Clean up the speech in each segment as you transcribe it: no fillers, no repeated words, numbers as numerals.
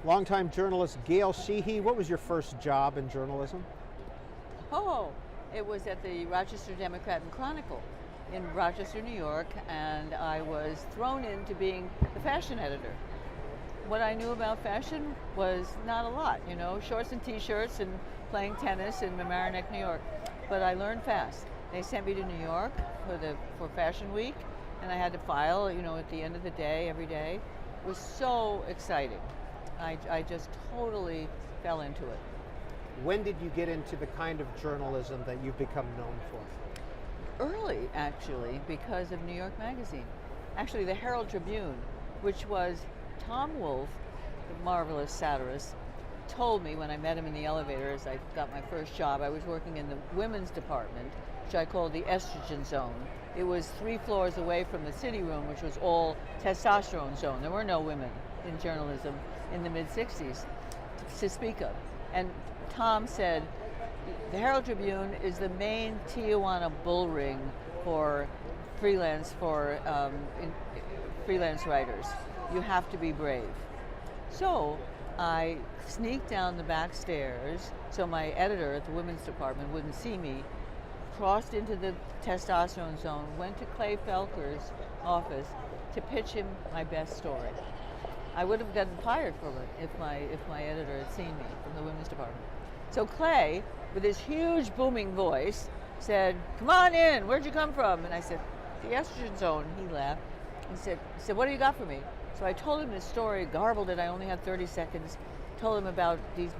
Longtime journalist Gail Sheehy, what was your first job in journalism? Oh, it was at the Rochester Democrat and Chronicle in Rochester, New York, and I was thrown into being the fashion editor. What I knew about fashion was not a lot, you know, shorts and t-shirts and playing tennis in Mamaroneck, New York. But I learned fast. They sent me to New York for Fashion Week, and I had to file, you know, at the end of the day, every day. It was so exciting. I just totally fell into it. When did you get into the kind of journalism that you've become known for? Early, actually, because of New York Magazine. Actually, the Herald Tribune, which was Tom Wolfe, the marvelous satirist, told me when I met him in the elevator as I got my first job. I was working in the women's department, which I called the estrogen zone. It was 3 floors away from the city room, which was all testosterone zone. There were no women in journalism in the mid-60s to speak of. And Tom said, the Herald Tribune is the main Tijuana bull ring for freelance writers. You have to be brave. So I sneaked down the back stairs so my editor at the women's department wouldn't see me, crossed into the testosterone zone, went to Clay Felker's office to pitch him my best story. I would have gotten fired from it if my editor had seen me from the women's department. So Clay, with his huge booming voice, said, "Come on in, where'd you come from?" And I said, "The estrogen zone." He laughed. He said, "What do you got for me?" So I told him this story, garbled it, I only had 30 seconds, told him about these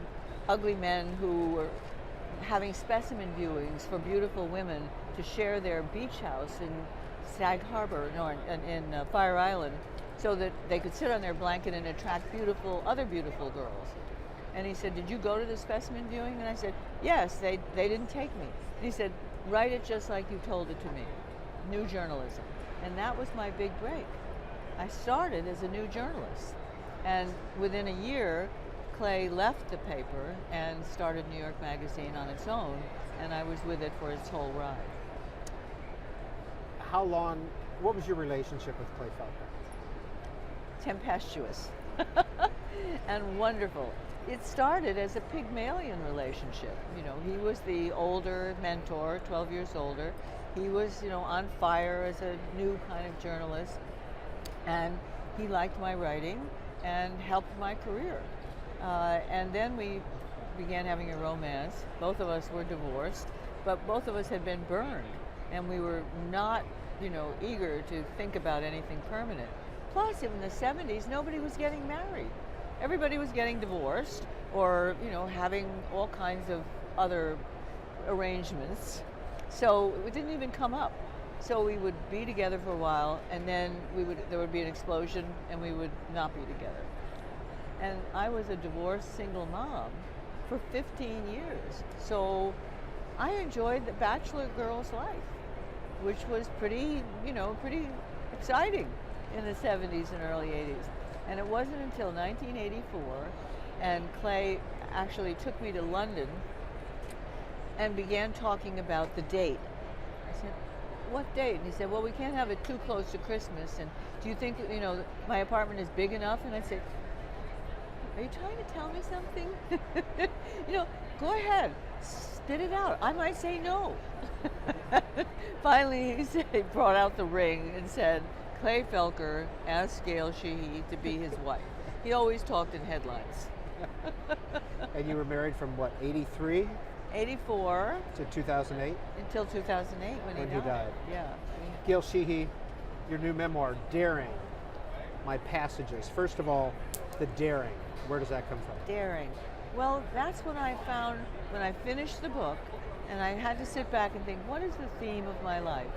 ugly men who were having specimen viewings for beautiful women to share their beach house in Sag Harbor, no, in Fire Island, so that they could sit on their blanket and attract other beautiful girls. And he said, "Did you go to the specimen viewing?" And I said, "Yes, they didn't take me." And he said, "Write it just like you told it to me." New journalism. And that was my big break. I started as a new journalist. And within a year, Clay left the paper and started New York Magazine on its own, and I was with it for its whole ride. What was your relationship with Clay Felker? Tempestuous and wonderful. It started as a Pygmalion relationship. You know, he was the older mentor, 12 years older. He was, you know, on fire as a new kind of journalist, and he liked my writing and helped my career. And then we began having a romance. Both of us were divorced, but both of us had been burned, and we were not, you know, eager to think about anything permanent. Plus, in the 70s, nobody was getting married. Everybody was getting divorced or, you know, having all kinds of other arrangements. So it didn't even come up. So we would be together for a while, and then there would be an explosion, and we would not be together. And I was a divorced single mom for 15 years. So I enjoyed the bachelor girl's life, which was pretty exciting in the 70s and early 80s. And it wasn't until 1984, and Clay actually took me to London and began talking about the date. I said, "What date?" And he said, "Well, we can't have it too close to Christmas, and do you think, you know, my apartment is big enough?" And I said, "Are you trying to tell me something?" You know, go ahead, spit it out. I might say no. Finally, he brought out the ring and said, "Clay Felker asked Gail Sheehy to be his wife." He always talked in headlines. And you were married from what, 83? 84. To 2008? Until 2008 when he died. Yeah. Gail Sheehy, your new memoir, Daring, My Passages. First of all, the daring. Where does that come from? Daring. Well, that's what I found when I finished the book, and I had to sit back and think, what is the theme of my life?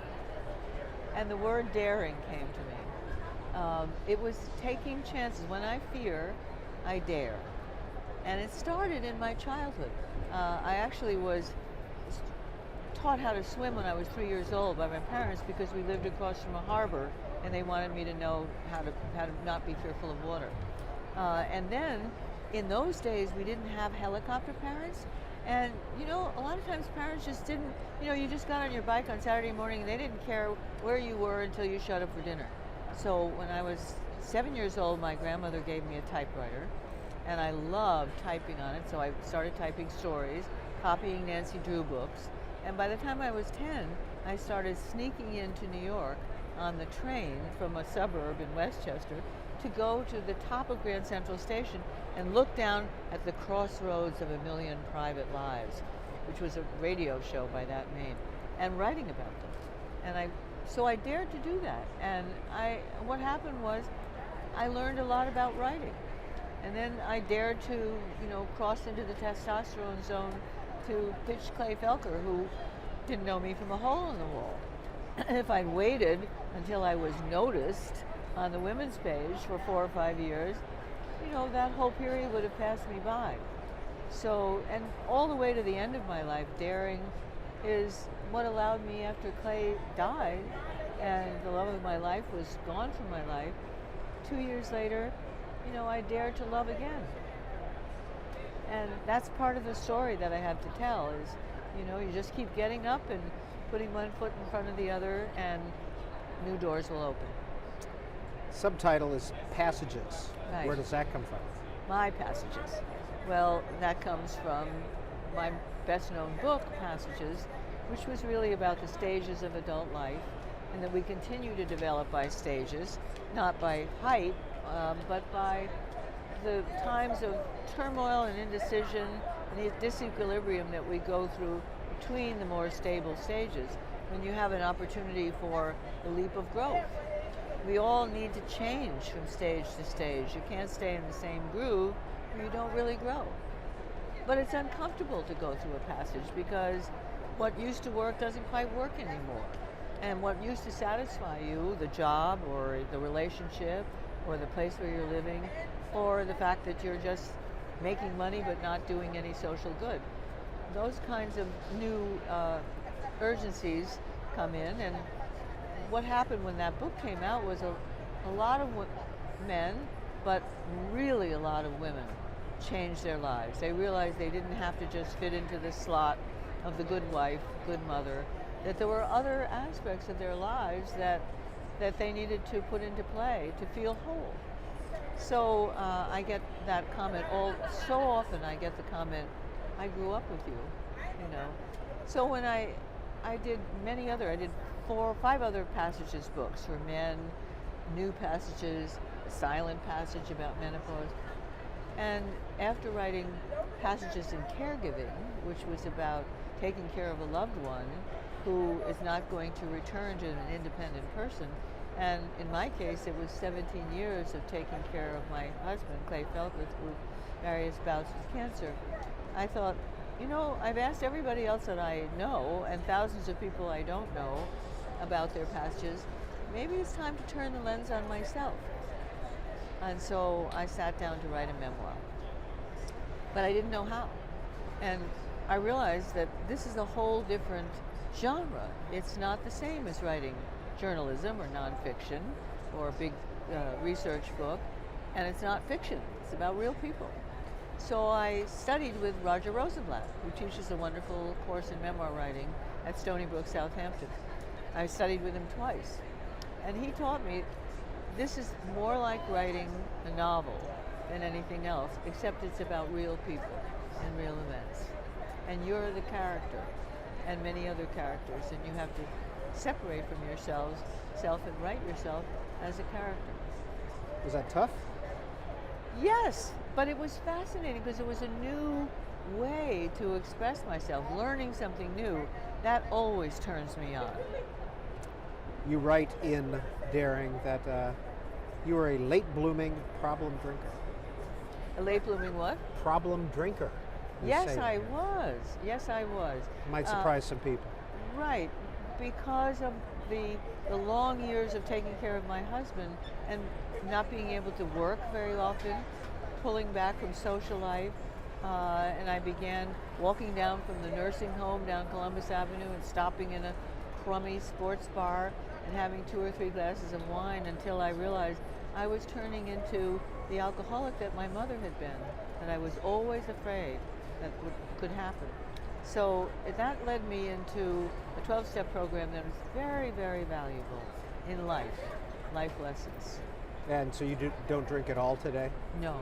And the word daring came to me. It was taking chances. When I fear, I dare. And it started in my childhood. I actually was taught how to swim when I was 3 years old by my parents because we lived across from a harbor, and they wanted me to know how to not be fearful of water. And then, in those days, we didn't have helicopter parents. And, you know, a lot of times parents just didn't, you know, you just got on your bike on Saturday morning and they didn't care where you were until you showed up for dinner. So when I was 7 years old, my grandmother gave me a typewriter, and I loved typing on it, so I started typing stories, copying Nancy Drew books, and by the time I was 10, I started sneaking into New York on the train from a suburb in Westchester to go to the top of Grand Central Station and look down at the crossroads of a million private lives, which was a radio show by that name, and writing about them. And so I dared to do that. And what happened was I learned a lot about writing. And then I dared to, cross into the testosterone zone to pitch Clay Felker, who didn't know me from a hole in the wall. If I'd waited until I was noticed on the women's page for 4 or 5 years, that whole period would have passed me by. So, and all the way to the end of my life, daring is what allowed me, after Clay died and the love of my life was gone from my life, 2 years later, I dared to love again. And that's part of the story that I have to tell is, you just keep getting up and putting one foot in front of the other, and new doors will open. Subtitle is Passages. Right. Where does that come from? My passages. Well, that comes from my best-known book, Passages, which was really about the stages of adult life, and that we continue to develop by stages, not by height, but by the times of turmoil and indecision and the disequilibrium that we go through between the more stable stages, when you have an opportunity for the leap of growth. We all need to change from stage to stage. You can't stay in the same groove or you don't really grow. But it's uncomfortable to go through a passage because what used to work doesn't quite work anymore. And what used to satisfy you, the job or the relationship or the place where you're living, or the fact that you're just making money but not doing any social good. Those kinds of new urgencies come in, and what happened when that book came out was a lot of men, but really a lot of women, changed their lives. They realized they didn't have to just fit into the slot of the good wife, good mother, that there were other aspects of their lives that they needed to put into play to feel whole. So I get that comment so often. I get the comment, I grew up with you, So when I did I did 4 or 5 other passages books for men, new passages, a silent passage about menopause. And after writing Passages in Caregiving, which was about taking care of a loved one who is not going to return to an independent person, and in my case, it was 17 years of taking care of my husband, Clay Felker, through various bouts with cancer. I thought, I've asked everybody else that I know, and thousands of people I don't know, about their passages. Maybe it's time to turn the lens on myself. And so I sat down to write a memoir. But I didn't know how. And I realized that this is a whole different genre. It's not the same as writing journalism or nonfiction or a big research book, and it's not fiction. It's about real people. So I studied with Roger Rosenblatt, who teaches a wonderful course in memoir writing at Stony Brook, Southampton. I studied with him twice, and he taught me this is more like writing a novel than anything else, except it's about real people and real events. And you're the character, and many other characters, and you have to separate from yourself and write yourself as a character. Was that tough? Yes, but it was fascinating because it was a new way to express myself, learning something new. That always turns me on. You write in Daring that you were a late-blooming problem drinker. A late-blooming what? Problem drinker. Yes, I was. Yes, I was. Might surprise some people. Right, because of the long years of taking care of my husband and not being able to work very often, pulling back from social life, and I began walking down from the nursing home down Columbus Avenue and stopping in a crummy sports bar and having 2 or 3 glasses of wine until I realized I was turning into the alcoholic that my mother had been, that I was always afraid that could happen. So that led me into a 12-step program that was very, very valuable in life lessons. And so you don't drink at all today? No.